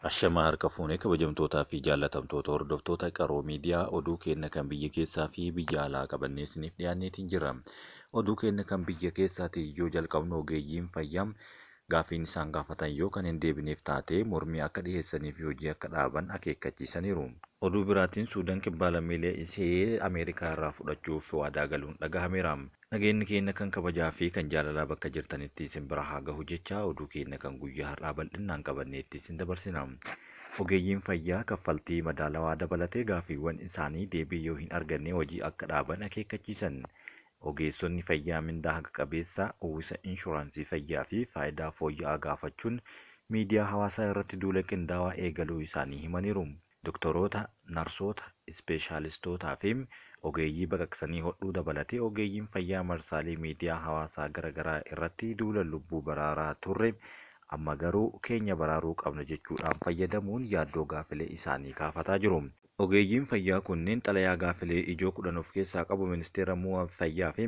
Ashamaa harka fuunee kabajamtootaa fi jaallatamtoota hordoftoota qaroo miidiyaa oduu keenya kan biyya keessaa fi biyya alaa qabannee isiniif dhiyaanneetiin jira. Oduu keenya kan biyya keessaatii yoo jalqabnu ogeeyyiin fayyaa gaafiin isaan gaafatan yoo kan hin deebineef taate mormii akka dhiyeessanii fi hojii akka dhaaban akeekkachiisaniiru. Oduu biraatiin Suudaan kibbaa lammiilee ishee Ameerikaa irraa fudhachuuf waadaa galuun dhagahameera. Nageenyi keenya kan kabajaa fi kan jaalalaa bakka jirtanitti isin bira haa gahu jecha oduu keenya kan guyyaa har'aa bal'inaan qabanneetti isin dabarsina. Ogeeyyiin fayyaa kaffaltii madaalawaa dabalatee gaafiiwwan isaanii deebii yoo hin arganne hojii akka dhaaban akeekkachiisan. Ogeessonni fayyaa mindaa haqa qabeessa uwwisa inshuraansii fayyaa fi faayidaa fooyya'aa gaafachuun miidiyaa hawaasaa irratti duula qindaawaa eegaluu isaanii himaniiru. Doktoroota, narsoota, ispeeshaalistootaa fi ogeeyyii baqaqsanii hodhuu dabalatee ogeeyyiin fayyaa marsaalee miidiyaa hawaasaa garaagaraa irratti duula lubbuu baraaraa turre amma garuu keenya baraaruu qabna jechuudhaan fayyadamuun yaaddoo gaafilee isaanii kaafataa jiru. Ogeeyyiin fayyaa kunneen xalayaa gaafilee ijoo 10 of keessaa qabu ministeera fayyaa fi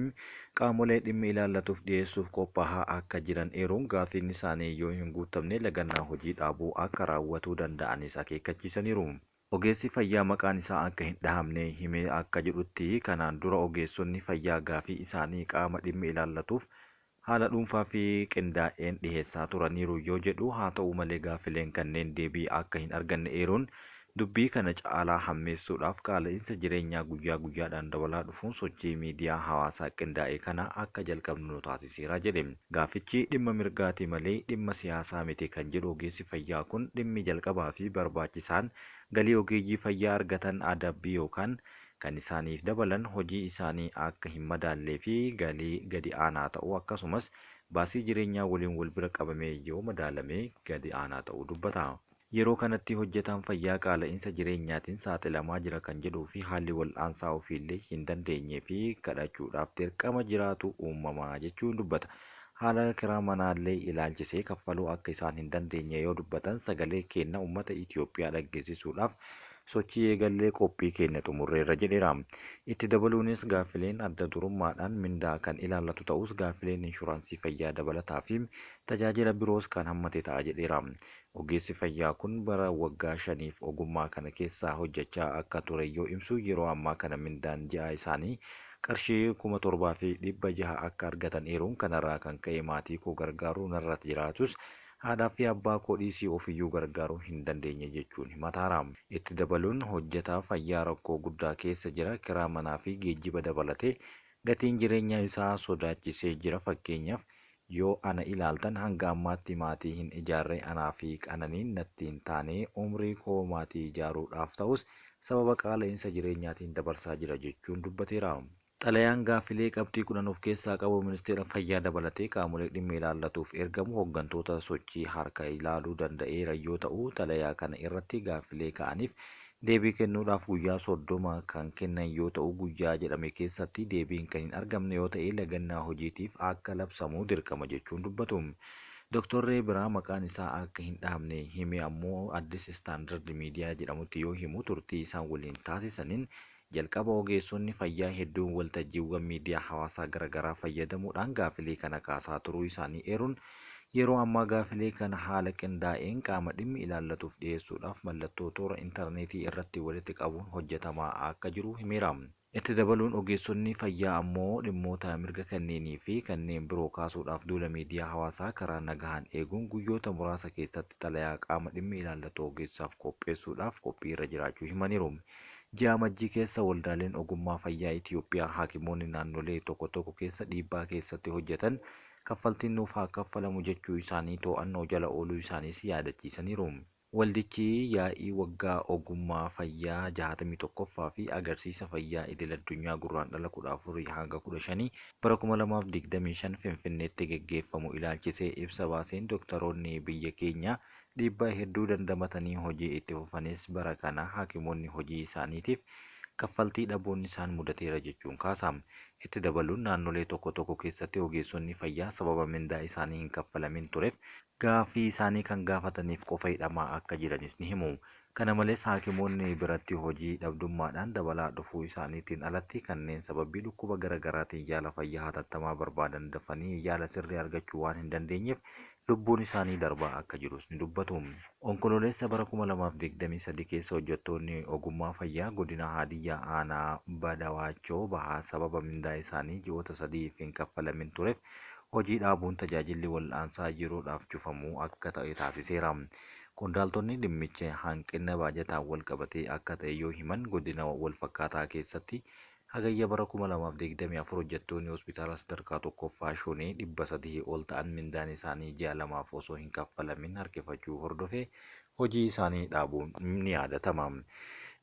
qaamolee dhimmi ilaallatuuf dhiyeessuuf qophaa'aa akka jiran eeruun gaafiin isaanii yoo hin guutamne lagannaa hojii dhaabuu akka raawwatuu danda'anis akeekkachiisaniiru. Ogeessi fayyaa maqaan isaa akka hin dhahamne himee akka jedhutti kanaan dura ogeessonni fayyaa gaafii isaanii qaama dhimmi ilaallatuuf haala dhuunfaa fi qindaa'een dhiheessaa turaniiru yoo jedhu haa ta'u malee gaafileen kanneen deebii akka hin arganne eeruun dubbii kana caalaa hammeessuudhaaf qaala'insa jireenyaa guyyaa guyyaadhaan dabalaa dhufuun sochii miidiyaa hawaasaa qindaa'e kana akka jalqabnu nu taasiseera jedhe. Gaafichi dhimma mirgaati malee dhimma siyaasaa miti kan jedhu ogeessi fayyaa kun dhimmi jalqabaa fi barbaachisaan galii ogeeyyii fayyaa argatan adabbii yookaan kan isaaniif dabalan hojii isaanii akka hin madaallee fi galii gadi aanaa ta'uu akkasumas baasii jireenyaa waliin wal bira qabamee yoo madaalamee gadi aanaa ta'uu dubbata. Yeroo kanatti hojjetaan fayyaa qaala'insa jireenyaatiin saaxilamaa jira kan jedhuu fi haalli wal'aansaa ofiillee hin dandeenyee fi kadhachuudhaaf dirqama jiraatu uumamaa jechuun dubbata. Haala kiraa manaallee ilaalchisee kaffaluu akka isaan hin dandeenye yoo dubbatan sagalee keenya uummata Itoophiyaa dhaggeessisuudhaaf sochii eegallee qophii keenya xumurreerra jedheera. Itti dabaluunis gaafileen adda durummaadhaan mindaa kan ilaallatu ta'us gaafileen inshuraansii fayyaa dabalataa fi tajaajila biroos kan hammate ta'a jedheera. Ogeessi fayyaa kun bara waggaa 5f ogummaa kana keessaa hojjechaa akka ture yoo ibsu yeroo ammaa kana mindaan ji'a isaanii qarshii 7,600 akka argatan eeruun kanarraa kan ka'e maatii koo gargaaruu narra jiraatus haadhaa fi abbaa koo dhiisii ofiyyuu gargaaruu hin dandeenye jechuun himataara. Itti dabaluun hojjetaa fayyaa rakkoo guddaa keessa jira. Kiraa manaa fi geejjiba dabalatee gatiin jireenyaa isaa sodaachisee jira. Fakkeenyaaf yoo ana ilaaltan hanga ammaatti maatii hin ijaarre anaa fi qananiin natti hin taane umrii koo maatii ijaaruudhaaf ta'us sababa qaala'insa jireenyaatiin dabarsaa jira jechuun dubbateera. Xalayaan gaafilee qabxii 10 of keessaa qabu ministeera fayyaa dabalatee qaamolee dhimma ilaallatuuf ergamu hooggantoota sochii harka ilaaluu danda'eera yoo ta'u xalayaa kana irratti gaafilee ka'aniif deebii kennuudhaaf guyyaa 30 kan kennan yoo ta'u guyyaa jedhame keessatti deebiin kan hin argamne yoo ta'e lagannaa hojiitiif akka labsamu dirqama jechuun dubbatu. Dooktorri biraa maqaan isaa akka hin dhahamne hime ammoo Addis Istaandard Miidiyaa jedhamutti yoo himu turtii isaan waliin taasisaniin jalqaba ogeessonni fayyaa hedduun waltajjiiwwan miidiyaa hawaasaa garaagaraa fayyadamuudhaan gaafilee kana kaasaa turuu isaanii eeruun yeroo ammaa gaafilee kana haala qindaa'een qaama dhimmi ilaallatuuf dhiyeessuudhaaf mallattoo toora intarneetii irratti walitti qabuun hojjetamaa akka jiru himeera. Itti dabaluun ogeessonni fayyaa ammoo dhimmoota mirga kanneenii fi kanneen biroo kaasuudhaaf duula miidiyaa hawaasaa karaa nagahaan eeguun guyyoota muraasa keessatti xalayaa qaama dhimmi ilaallatu ogeessaaf qopheessuudhaaf qophii irra jiraachuu himaniiru. Ji'a Amajjii keessa waldaaleen ogummaa fayyaa Itoophiyaa haakimoonni naannolee tokko tokko keessa dhiibbaa keessatti hojjetan kaffaltiin nuuf haa kaffalamu jechuu isaanii to'annoo jala ooluu isaaniis yaadachiisaniiru. Waldichi yaa'ii waggaa ogummaa fayyaa 61ffaa fi agarsiisa fayyaa idil-addunyaa gurraandhala 14 hanga 15 bara 2025 Finfinneetti geggeeffamu ilaalchisee ibsa baaseen doktoroonni biyya keenyaa dhiibbaa hedduu dandamatanii hojii itti fufanis bara kana haakimoonni hojii isaaniitiif kaffaltii dhabuun isaan mudateera jechuun kaasa. Itti dabaluun naannolee tokko tokko keessatti ogeessonni fayyaa sababa mindaa isaanii hin kaffalamin tureef gaafii isaanii kan gaafataniif qofa hidhamaa akka jiranis ni himu. Kana malees haakimoonni biratti hojii dhabdummaadhaan dabalaa dhufuu isaaniitiin alatti kanneen sababii dhukkuba garaagaraatiin yaala fayyaa hatattamaa barbaadan dafanii yaala sirrii argachuu waan hin dandeenyeef lubbuun isaanii darbaa akka jirus ni dubbatu. Onkololeessa bara 2023 keessa hojjettoonni ogummaa fayyaa godina Haadiyyaa aanaa Badawaachoo Bahaa sababa mindaa isaanii ji'oota 3 hin kaffalamin tureef hojii dhaabuun tajaajilli wal'aansaa yeroodhaaf cufamuu akka ta'e taasiseera. Qondaaltonni dhimmicha hanqina baajataan wal qabatee akka ta'e yoo himan godina walfakkaataa keessatti hagayya bara 2024 hojjettoonni hospitaala sadarkaa tokkoffaa Shonee 300 ol ta'an mindaan isaanii ji'a lamaaf osoo hin kaffalamin harkifachuu hordofee hojii isaanii dhaabuun ni yaadatama.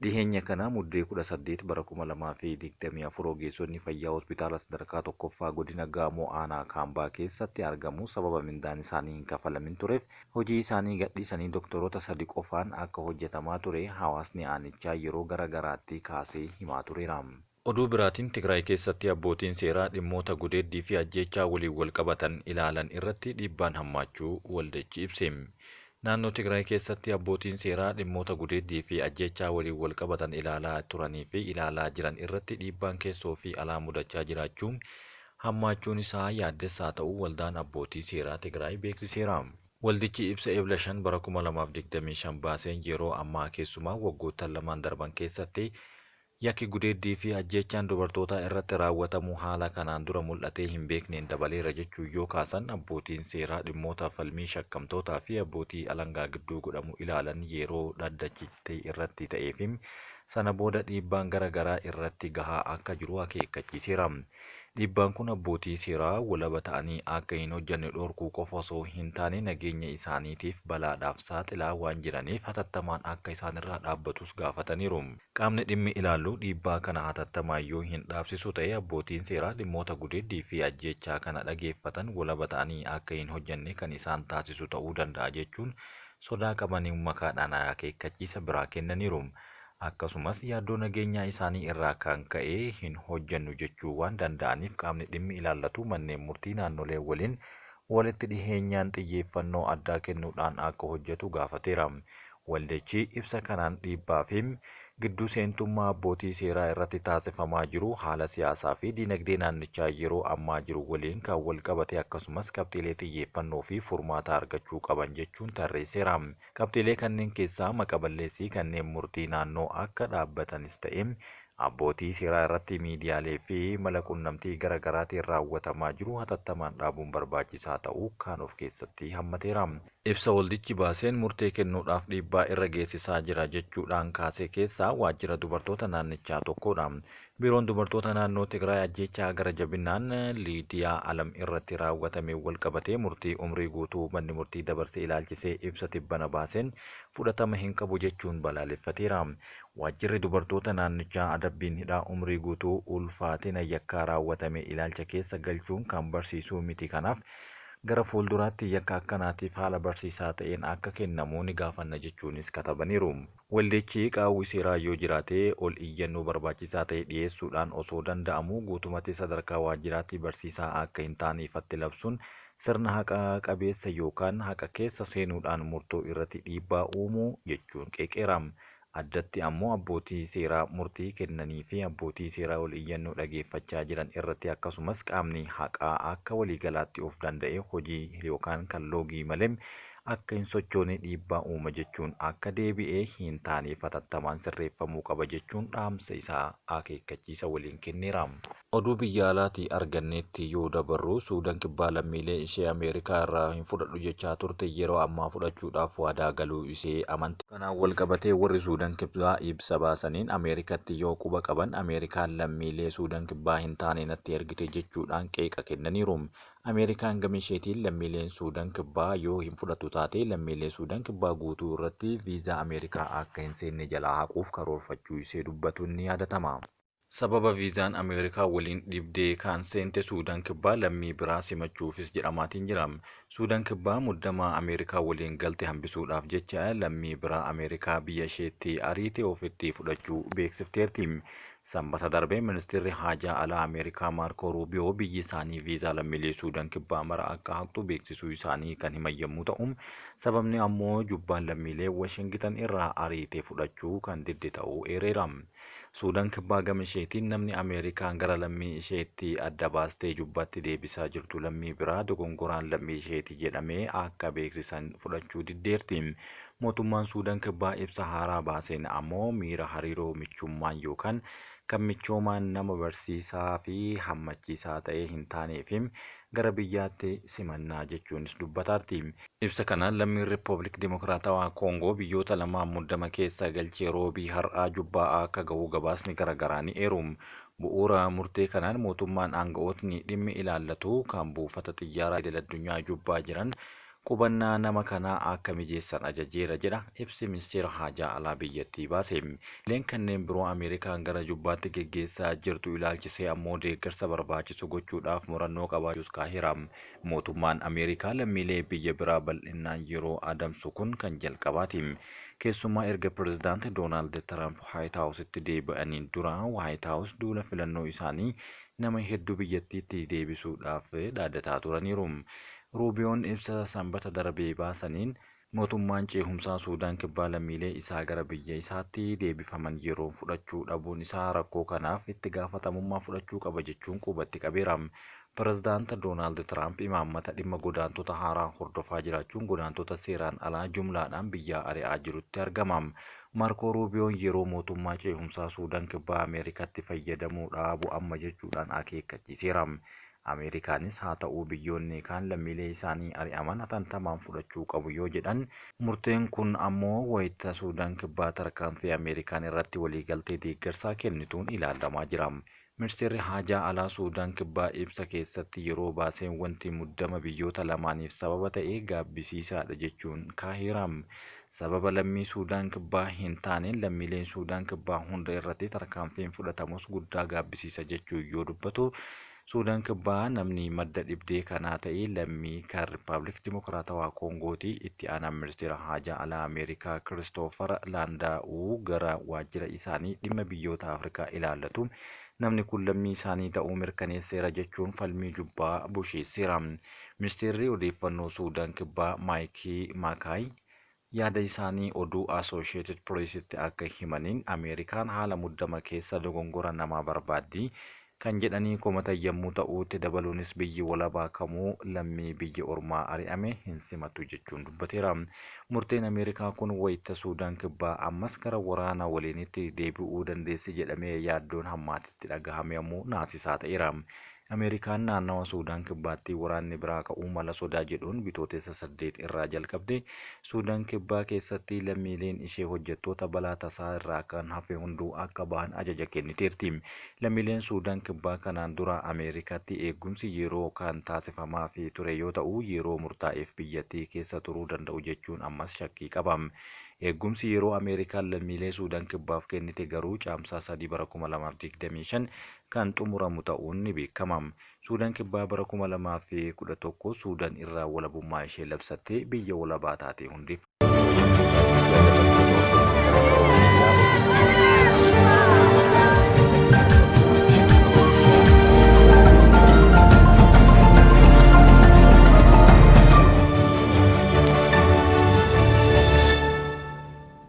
Dhiheenya kana muddee 18 bara 2024 ogeessonni fayyaa hospitaala sadarkaa tokkoffaa godina Gaamoo aanaa Kaambaa keessatti argamu sababa mindaan isaanii hin kaffalamin tureef hojii isaanii gadhiisanii doktoroota 3 qofaan akka hojjetamaa ture hawaasni aanichaa yeroo garagaraatti kaasee himaa tureera. Oduu biraatiin Tigraay keessatti abbootiin seeraa dhimmoota gudeeddii fi ajjeechaa waliin wal qabatan ilaalan irratti dhiibbaan hammaachuu waldachi ibse. Naannoo Tigraay keessatti abbootiin seeraa dhimmoota gudeeddii fi ajjeechaa waliin wal qabatan ilaalaa turanii fi ilaalaa jiran irratti dhiibbaan keessoo fi alaa mudachaa jiraachuun hammaachuun isaa yaaddessaa ta'uu waldaan abbootii seeraa Tigraay beeksiseera. Waldichi ibsa Ebla 5 bara 2025 baaseen yeroo ammaa keessumaa waggoottan lamaan darban keessatti yakki gudeeddii fi ajjeechaan dubartootaa irratti raawwatamu haala kanaan dura mul'atee hin beekneen dabaleera jechuu yoo kaasan abbootiin seeraa dhimmoota falmii shakkamtootaa fi abbootii alangaa gidduu godhamu ilaalan yeroo dhaddachitti irratti ta'ee fi sana booda dhiibbaan garaagaraa irratti gahaa akka jiru akeekkachiiseera. Dhiibbaan kun abbootii seeraa walaba ta'anii akka hin hojjanne dhorkuu qofa osoo hin taane nageenya isaaniitiif balaadhaaf saaxilaa waan jiraniif hatattamaan akka isaan irraa dhaabbatus gaafataniiru. Qaamni dhimmi ilaallu dhiibbaa kana hatattamaan yoo hin dhaabsisu ta'e abbootiin seeraa dhimmoota gudeeddii fi ajjeechaa kana dhageeffatan walaba ta'anii akka hin hojjanne kan isaan taasisu ta'uu danda'a jechuun sodaa qabanii makaadhaan akeekkachiisa biraa kennaniiru. Akkasumas yaaddoo nageenyaa isaanii irraa kan ka'e hin hojjannu jechuu waan danda'aniif qaamni dhimmi ilaallatu manneen murtii naannolee waliin walitti dhiheenyaan xiyyeeffannoo addaa kennuudhaan akka hojjetu gaafateera. Waldichi ibsa kanaan dhiibbaa fi gidduu seentummaa abbootii seeraa irratti taasifamaa jiru haala siyaasaa fi dinagdee naannichaa yeroo ammaa jiru waliin kan wal qabate akkasumas qabxiilee xiyyeeffannoo fi furmaata argachuu qaban jechuun tarreesseera. Qabxiilee kanneen keessaa maqaballeessii kanneen murtii naannoo akka dhaabbatanis ta'e abbootii seeraa irratti miidiyaalee fi mala qunnamtii garaagaraatiin raawwatamaa jiru hatattamaan dhaabuun barbaachisaa ta'uu kan of keessatti hammateera. Ibsa waldichi baaseen murtee kennuudhaaf dhiibbaa irra geessisaa jira jechuudhaan kaasee keessaa waajjira dubartoota naannichaa tokkodha. Biiroon dubartoota naannoo Tigraay ajjeechaa gara jabinaan Liidiyaa Alam irratti raawwatame wal qabatee murtii umrii guutuu manni murtii dabarsee ilaalchisee ibsa tibbana baaseen fudhatama hin qabu jechuun balaaleffateera. Waajjirri dubartoota naannichaa adabbiin hidhaa umrii guutuu ulfaatina yakkaa raawwatame ilaalcha keessa galchuun kan barsiisuu miti kanaaf gara fuulduraatti yakka akkanaatiif haala barsiisaa ta'een akka kennamu ni gaafanna jechuunis katabaniiru. Waldichi qaawwi seeraa yoo jiraate ol iyyannoo barbaachisaa ta'e dhiyeessuudhaan osoo danda'amu guutumatti sadarkaa waajjiraatti barsiisaa akka hin taane ifatti labsuun sirna haqa qabeessa yookaan haqa keessa seenuudhaan murtoo irratti dhiibbaa uumuu jechuun qeeqeera. Addatti ammoo abbootii seeraa murtii kennanii fi abbootii seeraa ol iyyannoo dhageeffachaa jiran irratti akkasumas qaamni haqaa akka waliigalaatti of danda'e hojii yookaan kan loogii malee akka hin sochoone dhiibbaa uuma jechuun akka deebi'ee hin taaneef hatattamaan sirreeffamuu qaba jechuun dhaamsa isaa akeekkachiisa waliin kenneera. Oduu biyya alaatii arganneetti yoo dabarru Suudaan kibbaa lammiilee ishee Ameerikaa irraa hin fudhadhu jechaa turte yeroo ammaa fudhachuudhaaf waadaa galuu ishee amante. Kanaan wal qabatee warri Suudaan kibbaa ibsa baasaniin Ameerikatti yoo quba qaban Ameerikaan lammiilee Suudaan kibbaa hin taane natti ergite jechuudhaan qeeqa kennaniiru. Ameerikaan gama isheetiin lammiileen Suudaan kibbaa yoo hin fudhatu taate lammiilee Suudaan kibbaa guutuu irratti viizaa Ameerikaa akka hin seenne jalaa haquuf karoorfachuu ishee dubbatuun ni yaadatama. Sababa viizaan Ameerikaa waliin dhibdee kan seente Suudaan kibbaa lammii biraa simachuufis jedhamaatiin jira. Suudaan kibbaa muddamaa Ameerikaa waliin galte hambisuudhaaf jecha lammii biraa Ameerikaa biyya isheetti ariitee ofitti fudhachuu beeksifteerti. Sanbata darbee ministeerri haajaa alaa Ameerikaa Maarko Ruubiyoo biyyi isaanii viizaa lammiilee Suudaan kibbaa mara akka haqxu beeksisuu isaanii kan himan yommuu ta'u, sababni ammoo jubbaan lammiilee Washington irraa ariitee fudhachuu kan didde ta'uu eereera. Suudaan kibbaa gama isheetiin namni Ameerikaan gara lammii isheetti adda baastee jubbaatti deebisaa jirtu lammii biraa dogongoraan lammii isheeti jedhamee akka beeksisan fudhachuu diddeerti. Mootummaan Suudaan kibbaa ibsa haaraa baaseen ammoo miira hariiroo michummaan yookaan kan michoomaan nama barsiisaa fi hammachiisaa ta'ee hin taaneef gara biyyaatti simannaa jechuunis dubbataarti. Ibsa kanaan lammiin Riippaabilik Dimokiraatawaa Koongoo biyyoota lamaan muddama keessa galchee roobii har'aa jubbaa akka gahu gabaasni garaagaraa ni eeru. Bu'uura murtee kanaan mootummaan aanga'ootni dhimmi ilaallatu kan buufata xiyyaaraa idil-addunyaa jubbaa jiran qubannaa nama kanaa akka mijeessan ajajeera jedha ibsi ministeera haajaa alaa biyyattii baase. Leen kanneen biroo Ameerikaan gara jubbaatti geggeessaa jirtu ilaalchisee ammoo deeggarsa barbaachisu gochuudhaaf murannoo qabaachuus kaaheera. Mootummaan Ameerikaa lammiilee biyya biraa bal'inaan yeroo adamsu kun kan jalqabaati. Keessumaa erga pirezidaantii Doonaald Tiraamp Waayit Haawusitti deebi'aniin dura Waayit Haawus duula filannoo isaanii nama hedduu biyyattiitti deebisuudhaaf dhaadataa turaniiru. Ruubiyoon ibsa sanbata darbee baasaniin mootummaan ceehumsaa Suudaan kibbaa lammiilee isaa gara biyya isaatti deebifaman yeroo fudhachuu dhabuun isaa rakkoo kanaaf itti gaafatamummaa fudhachuu qaba jechuun qubatti qabeera. Pirezidaantii Doonaald Tiraamp imaammata dhimma godaantota haaraa hordofaa jiraachuun godaantota seeraan alaa jumlaadhaan biyya ari'aa jirutti argama. Maarkoo Ruubiyoon yeroo mootummaa ceehumsaa Suudaan kibbaa Ameerikaatti fayyadamuu dhaabu amma jechuudhaan akeekkachiiseera. Ameerikaanis haa ta'uu biyyoonni kaan lammiilee isaanii ari'aman hatattamaan fudhachuu qabu yoo jedhan murteen kun ammoo wayita Suudaan kibbaa tarkaanfii Ameerikaan irratti waliigaltee deeggarsaa kennituun ilaalamaa jira. Ministeerri haajaa alaa Suudaan kibbaa ibsa keessatti yeroo baaseen wanti muddama biyyoota lamaaniif sababa ta'e gaabbisiisaadha jechuun kaaheera. Sababa lammii Suudaan kibbaa hin taaneen lammiileen Suudaan kibbaa hunda irratti tarkaanfiin fudhatamus guddaa gaabbisiisa jechuun yoo dubbatu Suudaan kibbaa namni madda dhibdee kanaa ta'e lammii kan Riippaabilik Dimokiraatawaa Koongooti. Itti aanaan ministeera haajaa alaa Ameerikaa Kiristoofer Laandaa'uu gara waajjira isaanii dhimma biyyoota Afrikaa ilaallatu namni kun lammii isaanii ta'uu mirkaneesseera jechuun falmii jubbaa busheesseera. Ministeerri odeeffannoo Suudaan kibbaa Maayikii Maakaay yaada isaanii oduu Associated Pressitti akka himaniin Ameerikaan haala muddama keessa dogongora namaa barbaaddi kan jedhanii komatan yommuu ta'uutti dabaluunis biyyi walabaa kamuu lammii biyya ormaa ari'ame hin simatu jechuun dubbateera. Murteen Ameerikaa kun wayita Suudaan kibbaa ammas gara waraana waliinitti deebi'uu dandeessi jedhamee yaaddoon hammaatitti dhagahame yommuu naasisaa ta'eera. Ameerikaan naannawa Suudaan kibbaatti waraanni biraa ka'uu mala sodaa jedhuun bitootessa 8 irraa jalqabde Suudaan kibbaa keessatti lammiileen ishee hojjettoota balaa tasaa irraa kan hafe hunduu akka bahan ajaja kenniteerti. Lammiileen Suudaan kibbaa kanaan dura Ameerikaatti eegumsi yeroo kan taasifamaa fi ture yoo ta'u yeroo murtaa'eef biyyattii keessa turuu danda'u jechuun ammas shakkii qaba. Eegumsi yeroo Ameerikaan lammiilee Suudaan kibbaaf kennite garuu caamsaa 3 bara 2025 kan xumuramu ta'uun ni beekama. Suudaan kibbaa bara 2011 Suudaan irraa walabummaa ishee labsattee biyya walabaa taate hundeeffamte.